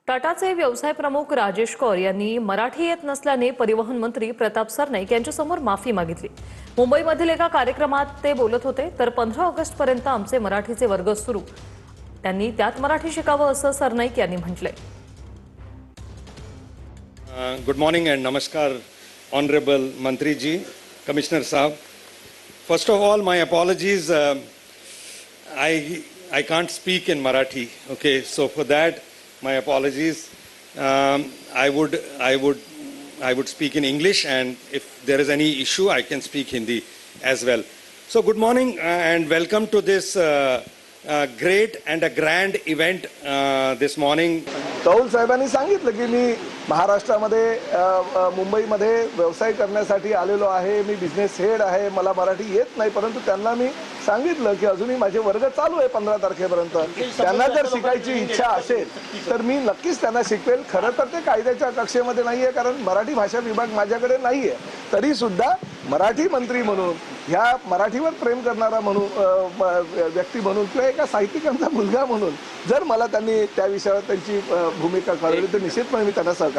टाटाचे व्यवसाय प्रमुख राजेश कौर यांनी मराठी येत नसल्याने परिवहन मंत्री प्रताप सरनाईक यांच्यासमोर माफी मागितली। मुंबईमधील एका कार्यक्रमात ते बोलत होते, तर 15 ऑगस्ट पर्यंत आमचे मराठीचे वर्ग सुरू। त्यांनी त्यात मराठी शिकावं असं सरनाईक यांनी म्हटलंय। गुड मॉर्निंग एंड नमस्कार ऑनरेबल मंत्री जी, कमिश्नर साहब। First of all my apologies, I can't speak in Marathi, okay, so for that my apologies. I would speak in English, and if there is any issue I can speak Hindi as well. So good morning and welcome to this great and a grand event this morning. कौल साहेबांनी सांगितलं की मी महाराष्ट्रामध्ये मुंबईमध्ये व्यवसाय करण्यासाठी आलेलो आहे, मी बिझनेस हेड आहे, मला मराठी येत नाही, परंतु त्यांना मी सांगितलं की अजूनही माझे वर्ग चालू आहे 15 तारखेपर्यंत। त्यांना जर शिकायची इच्छा असेल तर मी नक्कीच त्यांना शिकवेल। खरं तर ते कायद्याच्या कक्षेमध्ये नाही आहे, कारण मराठी भाषा विभाग माझ्याकडे नाही आहे, तरी सुद्धा मराठी मंत्री म्हणून, ह्या मराठीवर प्रेम करणारा म्हणून व्यक्ती म्हणून किंवा एका साहित्यिकांचा मुलगा म्हणून जर मला त्यांनी त्या विषयावर त्यांची भूमिका कळवली तर निश्चितपणे मी त्यांना सहकार्य